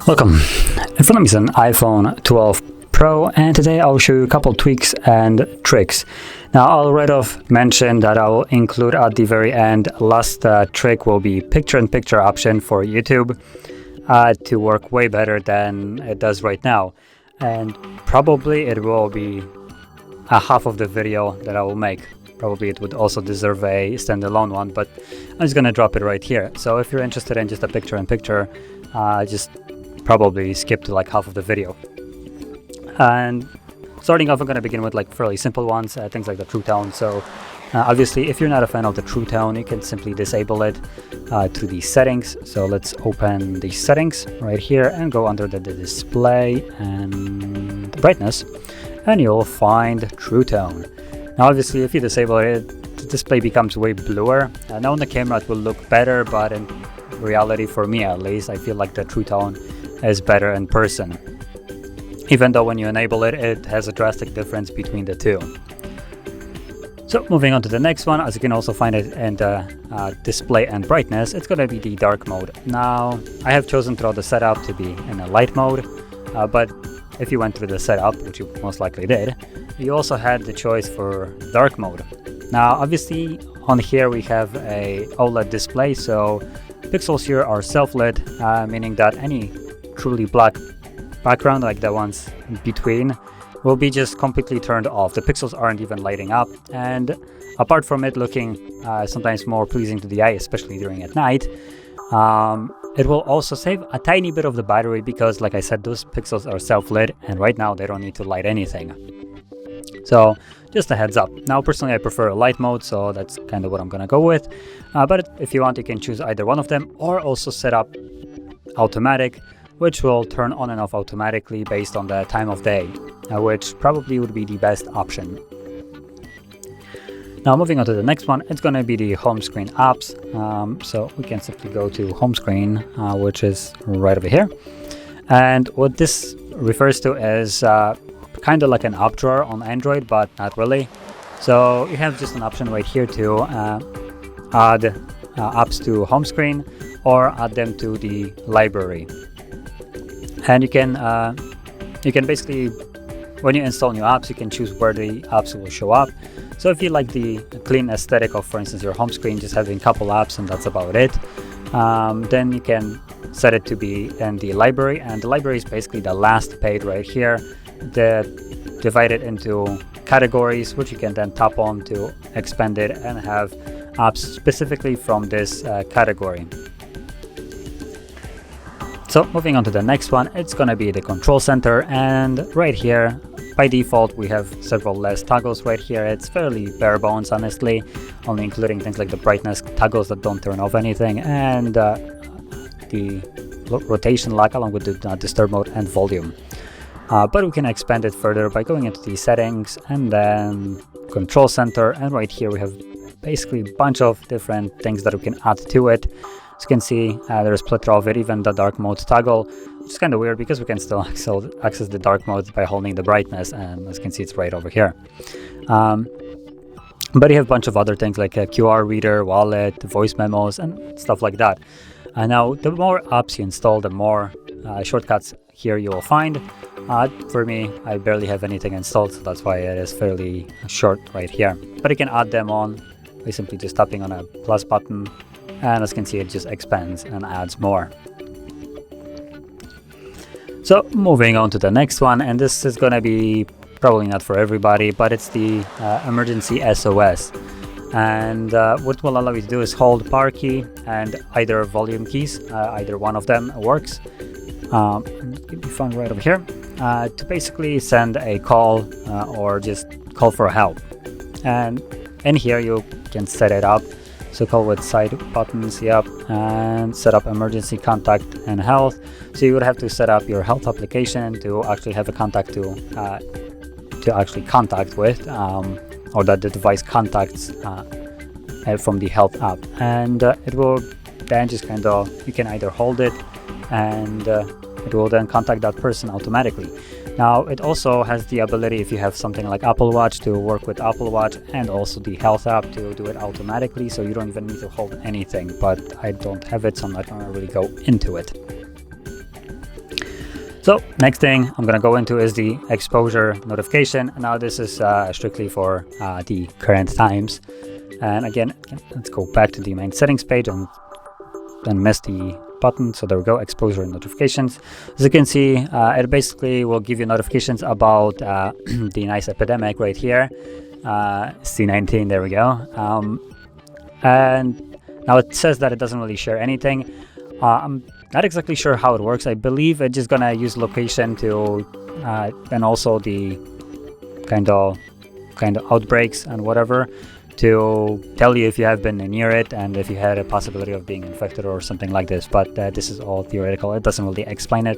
Welcome. In front of me is an iPhone 12 Pro, and today I'll show you a couple tweaks and tricks. Now, I'll right off mention that I will include at the very end. Last trick will be picture-in-picture option for YouTube to work way better than it does right now, and probably it will be a half of the video that I will make. Probably it would also deserve a standalone one, but I'm just gonna drop it right here. So if you're interested in just a picture-in-picture, just probably skip to like half of the video. And starting off, I'm going to begin with like fairly simple ones, things like the True Tone. So obviously, if you're not a fan of the True Tone, you can simply disable it to the settings. So let's open the settings right here and go under the display and brightness, and you'll find True Tone. Now obviously, if you disable it, the display becomes way bluer. Now on the camera it will look better, but in reality, for me at least, I feel like the True Tone is better in person, even though when you enable it, it has a drastic difference between the two. So moving on to the next one, as you can also find it in the display and brightness, it's going to be the dark mode. Now I have chosen throughout the setup to be in a light mode, but if you went through the setup, which you most likely did, you also had the choice for dark mode. Now obviously on here we have a OLED display, so pixels here are self-lit, meaning that any truly black background like the ones in between will be just completely turned off. The pixels aren't even lighting up, and apart from it looking sometimes more pleasing to the eye, especially during at night, it will also save a tiny bit of the battery because, like I said, those pixels are self-lit and right now they don't need to light anything. So just a heads up. Now personally I prefer a light mode, so that's kind of what I'm gonna go with, but if you want you can choose either one of them, or also set up automatic, which will turn on and off automatically based on the time of day, which probably would be the best option. Now moving on to the next one, it's going to be the home screen apps. So we can simply go to home screen, which is right over here. And what this refers to is kind of like an app drawer on Android, but not really. So you have just an option right here to add apps to home screen or add them to the library. And you can basically, when you install new apps, you can choose where the apps will show up. So if you like the clean aesthetic of, for instance, your home screen, just having a couple apps and that's about it, then you can set it to be in the library. And the library is basically the last page right here, divided into categories, which you can then tap on to expand it and have apps specifically from this category. So moving on to the next one, it's going to be the control center, and right here by default we have several less toggles right here. It's fairly bare bones, honestly, only including things like the brightness toggles that don't turn off anything, and the rotation lock along with the disturb mode and volume. But we can expand it further by going into the settings and then control center, and right here we have basically a bunch of different things that we can add to it. As you can see, there's a plethora of it, even the dark mode toggle, which is kind of weird because we can still access the dark mode by holding the brightness, and as you can see it's right over here. But you have a bunch of other things like a QR reader, wallet, voice memos, and stuff like that. Now, the more apps you install, the more shortcuts here you will find. For me, I barely have anything installed, so that's why it is fairly short right here. But you can add them on by simply just tapping on a plus button, and as you can see, it just expands and adds more. So moving on to the next one, and this is going to be probably not for everybody, but it's the emergency SOS. And what will allow you to do is hold power key and either volume keys, either one of them works. Give me phone right over here to basically send a call or just call for help. And in here you can set it up. So call with side buttons, yep, and set up emergency contact and health. So you would have to set up your health application to actually have a contact to actually contact with, or that the device contacts from the health app, and it will then just kind of, you can either hold it and it will then contact that person automatically. Now it also has the ability, if you have something like Apple Watch, to work with Apple Watch, and also the Health app to do it automatically, so you don't even need to hold anything. But I don't have it, so I'm not going to really go into it. So next thing I'm going to go into is the exposure notification. Now this is strictly for the current times. And again, let's go back to the main settings page and then miss the button. So there we go, exposure notifications. As you can see, it basically will give you notifications about the nice epidemic right here, C19, there we go. And now it says that it doesn't really share anything. I'm not exactly sure how it works. I believe it's just gonna use location to and also the kind of outbreaks and whatever, to tell you if you have been near it and if you had a possibility of being infected or something like this. But this is all theoretical. It doesn't really explain it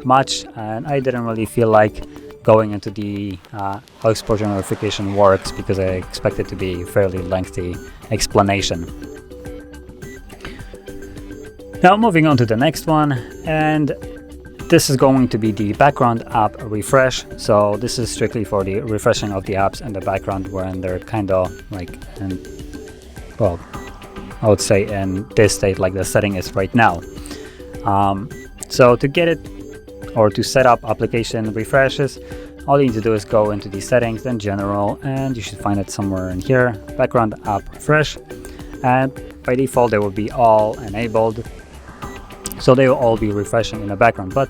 much, and I didn't really feel like going into the how exposure notification works, because I expect it to be a fairly lengthy explanation. Now moving on to the next one, and this is going to be the background app refresh. So this is strictly for the refreshing of the apps in the background when they're kind of like in, well, I would say in this state like the setting is right now. So to get it, or to set up application refreshes, all you need to do is go into the settings, then general, and you should find it somewhere in here, background app refresh, and by default they will be all enabled. So they will all be refreshing in the background, but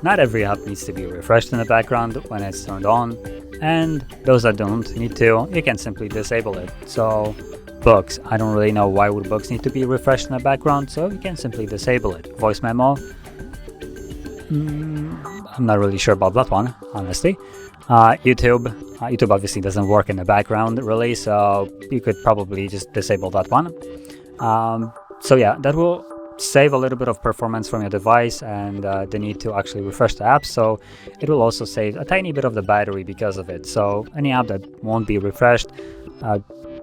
not every app needs to be refreshed in the background when it's turned on, and those that don't need to, you can simply disable it. So books, I don't really know why would books need to be refreshed in the background, so you can simply disable it. Voice memo, I'm not really sure about that one, honestly. YouTube obviously doesn't work in the background really, so you could probably just disable that one. So yeah, that will save a little bit of performance from your device and the need to actually refresh the app. So it will also save a tiny bit of the battery because of it. So any app that won't be refreshed,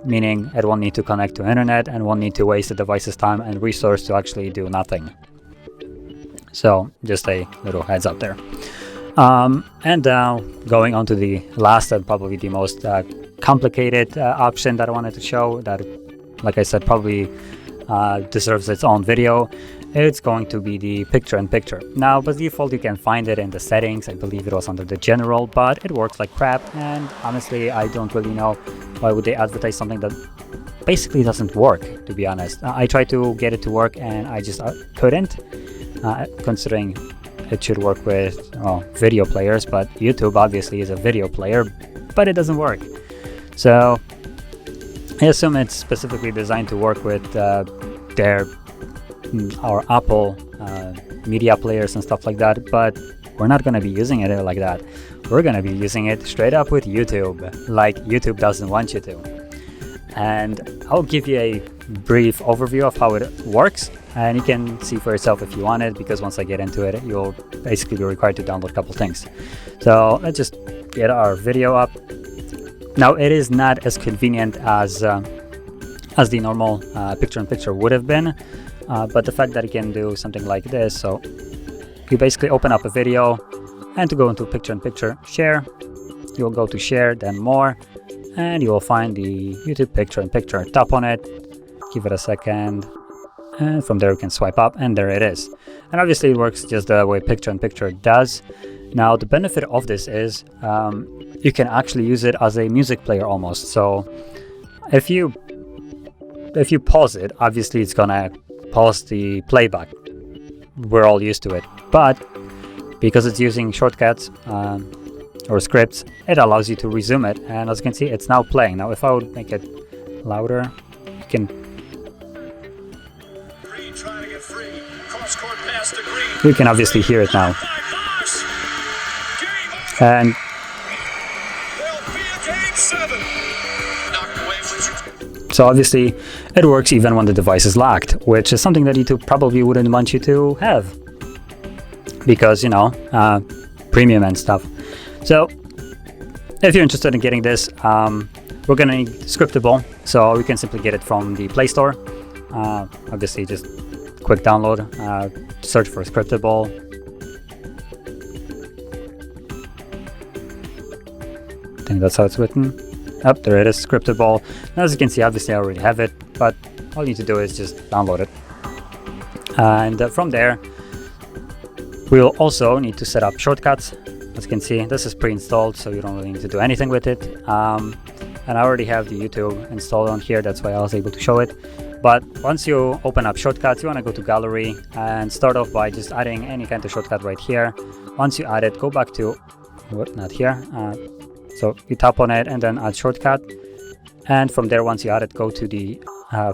meaning it won't need to connect to internet and won't need to waste the device's time and resource to actually do nothing. So just a little heads up there. And now going on to the last and probably the most complicated option that I wanted to show, that, like I said, probably deserves its own video. It's going to be the picture-in-picture. Now, by default, you can find it in the settings. I believe it was under the general, but it works like crap. And honestly, I don't really know why would they advertise something that basically doesn't work, to be honest. I tried to get it to work and I just couldn't, considering it should work with video players, but YouTube obviously is a video player, but it doesn't work. So I assume it's specifically designed to work with our Apple media players and stuff like that, but we're not going to be using it like that. We're going to be using it straight up with YouTube, like YouTube doesn't want you to. And I'll give you a brief overview of how it works, and you can see for yourself if you want it, because once I get into it, you'll basically be required to download a couple things. So let's just get our video up. Now, it is not as convenient as the normal picture-in-picture would have been, but the fact that you can do something like this, so you basically open up a video, and to go into picture-in-picture, share, you'll go to share, then more, and you will find the YouTube picture-in-picture. Tap on it, give it a second, and from there you can swipe up, and there it is. And obviously it works just the way picture-in-picture does. Now, the benefit of this is you can actually use it as a music player almost. So if you pause it, obviously it's gonna pause the playback. We're all used to it, but because it's using shortcuts or scripts, it allows you to resume it, and as you can see, it's now playing. Now if I would make it louder, you can obviously hear it now. And so obviously it works even when the device is locked, which is something that YouTube probably wouldn't want you to have, because, you know, premium and stuff. So if you're interested in getting this, we're gonna need Scriptable, so you can simply get it from the Play Store. Obviously just quick download, search for Scriptable, think that's how it's written. Up there it is, scriptable. Now, as you can see, obviously I already have it, but all you need to do is just download it. And from there, we'll also need to set up shortcuts. As you can see, this is pre-installed, so you don't really need to do anything with it. And I already have the YouTube installed on here, that's why I was able to show it. But once you open up shortcuts, you want to go to gallery and start off by just adding any kind of shortcut right here. Once you add it, go back to, not here. So you tap on it and then add shortcut. And from there, once you add it, go to the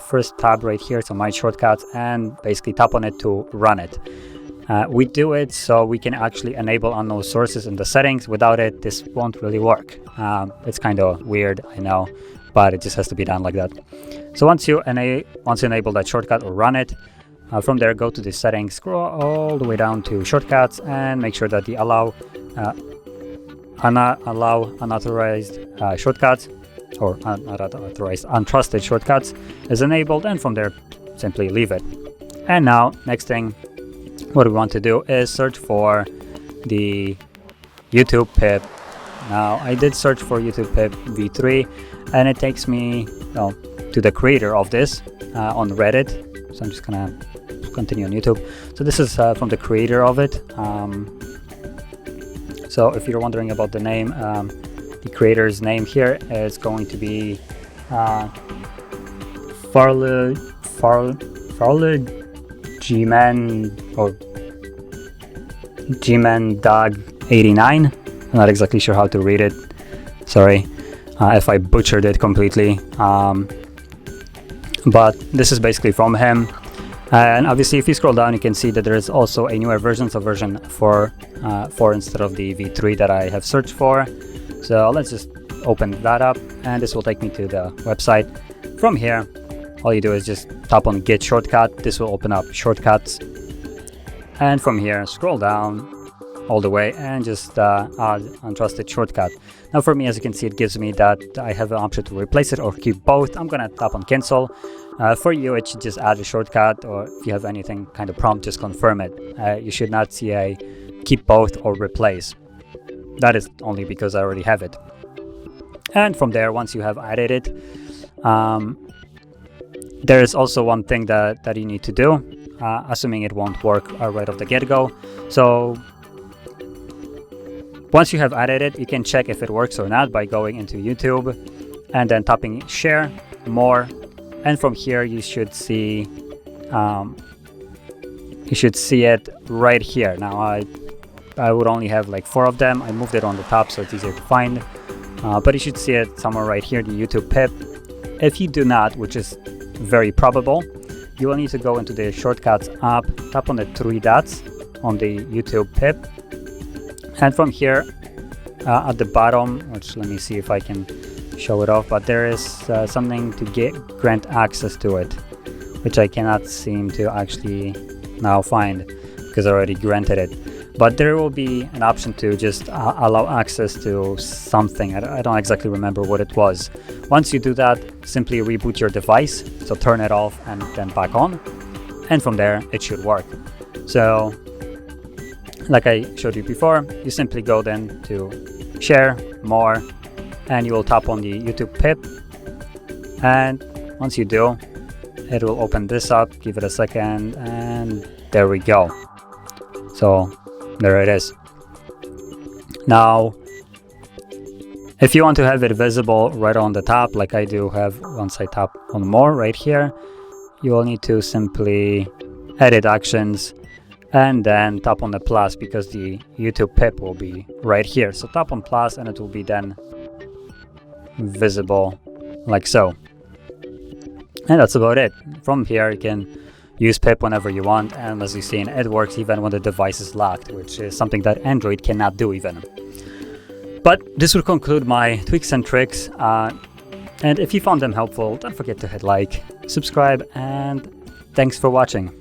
first tab right here, so my shortcuts, and basically tap on it to run it. We do it so we can actually enable unknown sources in the settings. Without it, this won't really work. It's kind of weird, I know, but it just has to be done like that. So once you enable that shortcut or run it, from there, go to the settings, scroll all the way down to shortcuts, and make sure that the allow unauthorized shortcuts, or unauthorized untrusted shortcuts is enabled, and from there, simply leave it. And now, next thing, what we want to do is search for the YouTube pip. Now, I did search for YouTube pip v3, and it takes me to the creator of this on Reddit. So I'm just gonna continue on YouTube. So this is from the creator of it. So if you're wondering about the name, the creator's name here is going to be G-Man or G-Man Dog 89. I'm not exactly sure how to read it. Sorry if I butchered it completely. But this is basically from him. And obviously, if you scroll down, you can see that there is also a newer version, so version 4 instead of the v3 that I have searched for. So let's just open that up, and this will take me to the website. From here, all you do is just tap on Get Shortcut. This will open up shortcuts. And from here, scroll down all the way and just add untrusted shortcut. Now for me, as you can see, it gives me that I have an option to replace it or keep both. I'm gonna tap on cancel. For you, it should just add a shortcut, or if you have anything kind of prompt, just confirm it. You should not see a keep both or replace. That is only because I already have it. And from there, once you have added it, there is also one thing that you need to do, assuming it won't work right off the get-go. So once you have added it, you can check if it works or not by going into YouTube and then tapping share, more, and from here you should see it right here. Now I would only have like 4 of them. I moved it on the top so it's easier to find, but you should see it somewhere right here, the YouTube pip. If you do not, which is very probable, you will need to go into the shortcuts app, tap on the 3 dots on the YouTube pip, and from here at the bottom, which let me see if I can show it off, but there is something to grant access to it, which I cannot seem to actually now find because I already granted it. But there will be an option to just allow access to something. I don't exactly remember what it was. Once you do that, simply reboot your device, so turn it off and then back on, and from there it should work. So like I showed you before, you simply go then to share, more, and you will tap on the YouTube pip, and once you do, it will open this up. Give it a second, and there we go. So there it is. Now if you want to have it visible right on the top, like I do have, once I tap on more right here, you will need to simply edit actions and then tap on the plus, because the YouTube pip will be right here. So tap on plus and it will be then visible like so. And that's about it. From here you can use pip whenever you want, and as you've seen, it works even when the device is locked, which is something that Android cannot do even. But this will conclude my tweaks and tricks, and if you found them helpful, don't forget to hit like, subscribe, and thanks for watching.